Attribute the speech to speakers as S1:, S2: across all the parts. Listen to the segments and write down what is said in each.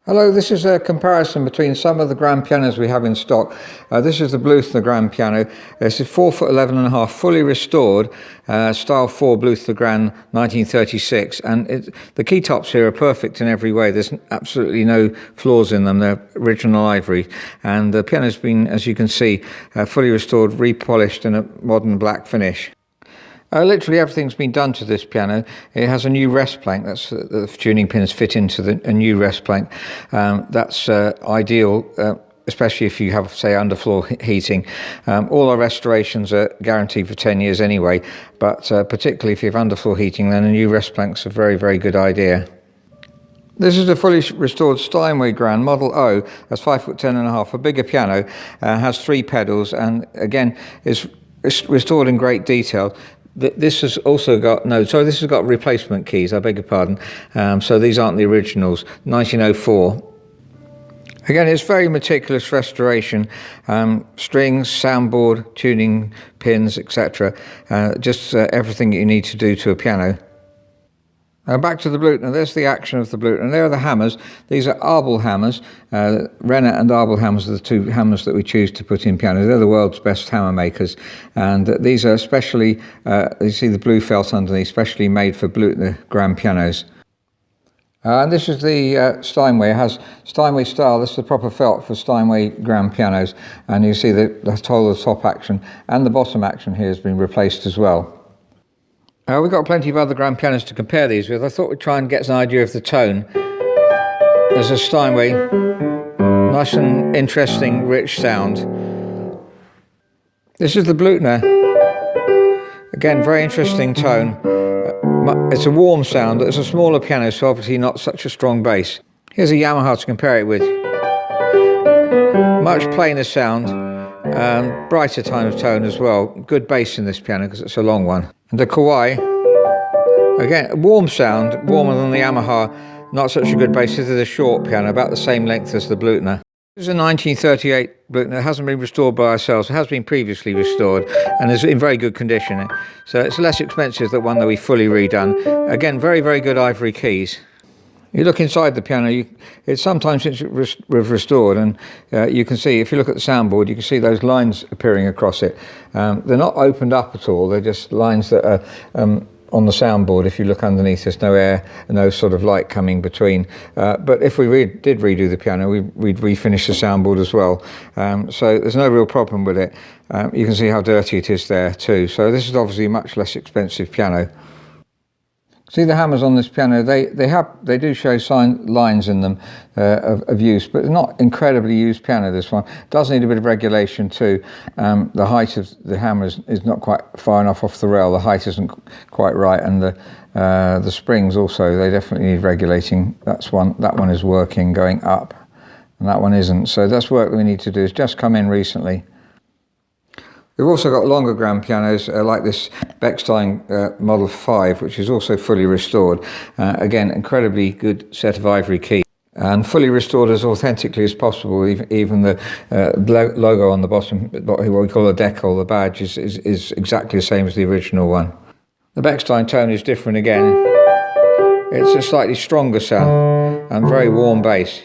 S1: Hello, this is a comparison between some of the grand pianos we have in stock. This is the Bluthner grand piano. This is 4'11½", fully restored, style 4 Bluthner grand 1936, and the key tops here are perfect in every way. There's absolutely no flaws in them. They're original ivory, and the piano's been, as you can see, fully restored, repolished in a modern black finish. Literally everything's been done to this piano. It has a new rest plank. That's the tuning pins fit into a new rest plank. That's ideal, especially if you have, say, underfloor heating. All our restorations are guaranteed for 10 years anyway, but particularly if you have underfloor heating, then a new rest plank's a very, very good idea. This is a fully restored Steinway Grand Model O. That's 5'10½", a bigger piano, has 3 pedals, and again is restored in great detail. This has also got this has got replacement keys, I beg your pardon. So these aren't the originals, 1904. Again, it's very meticulous restoration, strings, soundboard, tuning pins, etc. Just everything you need to do to a piano. Back to the Bluthner. There's the action of the Bluthner. There are the hammers. These are Arbel hammers. Renner and Arbel hammers are the 2 hammers that we choose to put in pianos. They're the world's best hammer makers. And these are specially, you see the blue felt underneath, specially made for Bluthner grand pianos. And this is the Steinway. It has Steinway style. This is the proper felt for Steinway grand pianos. And you see the whole of the top action and the bottom action here has been replaced as well. We've got plenty of other grand pianos to compare these with. I thought we'd try and get an idea of the tone. There's a Steinway, nice and interesting, rich sound. This is the Bluthner. Again, very interesting tone. It's a warm sound. It's a smaller piano, so obviously not such a strong bass. Here's a Yamaha to compare it with. Much plainer sound, brighter kind of tone as well. Good bass in this piano because it's a long one. And the Kawai, again, a warm sound, warmer than the Yamaha, not such a good bass. This is a short piano, about the same length as the Bluthner. This is a 1938 Bluthner. It hasn't been restored by ourselves. It has been previously restored and is in very good condition. So it's less expensive than one that we fully redone. Again, very, very good ivory keys. You look inside the piano, it's sometimes since it was restored, and you can see, if you look at the soundboard, you can see those lines appearing across it. They're not opened up at all, they're just lines that are on the soundboard. If you look underneath, there's no air, no sort of light coming between. But if we did redo the piano, we'd refinish the soundboard as well. So there's no real problem with it. You can see how dirty it is there too. So this is obviously a much less expensive piano. See the hammers on this piano, they do show lines in them of use, but it's not incredibly used piano, this one. It does need a bit of regulation too. The height of the hammer is not quite far enough off the rail, the height isn't quite right, and the springs also, they definitely need regulating. That one is working, going up, and that one isn't. So that's work that we need to do. It's just come in recently. We've also got longer grand pianos like this Bechstein Model 5, which is also fully restored. Again, incredibly good set of ivory keys. And fully restored as authentically as possible. Even the logo on the bottom, what we call the decal, the badge, is exactly the same as the original one. The Bechstein tone is different again. It's a slightly stronger sound and very warm bass.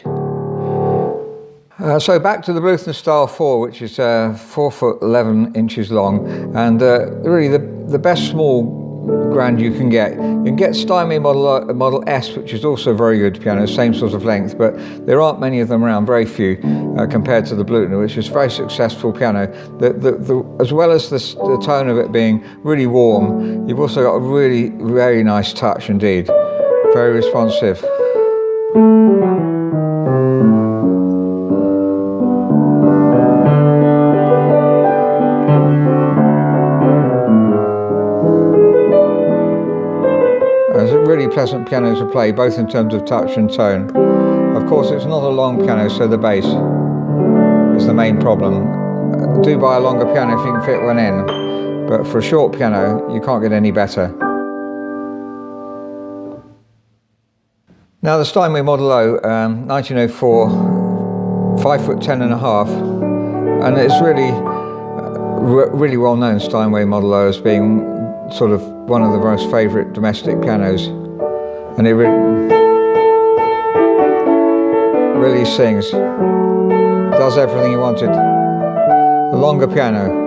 S1: So back to the Bluthner Style 4, which is 4'11" long, and really the best small grand you can get. You can get Steinway Model S, which is also a very good piano, same sort of length, but there aren't many of them around, very few, compared to the Bluthner, which is a very successful piano. As well as the tone of it being really warm, you've also got a really, very nice touch indeed. Very responsive. It's a really pleasant piano to play, both in terms of touch and tone. Of course, it's not a long piano, so the bass is the main problem. Do buy a longer piano if you can fit one in, but for a short piano, you can't get any better. Now the Steinway Model O, 1904, 5'10½", and it's really well known, Steinway Model O, as being sort of one of the most favourite domestic pianos, and really sings. Does everything you wanted. A longer piano.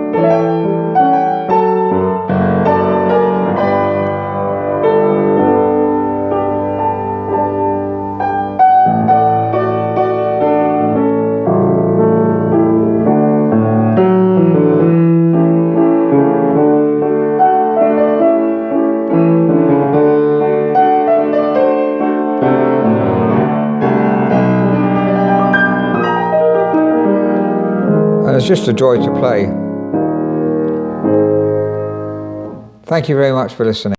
S1: And it's just a joy to play. Thank you very much for listening.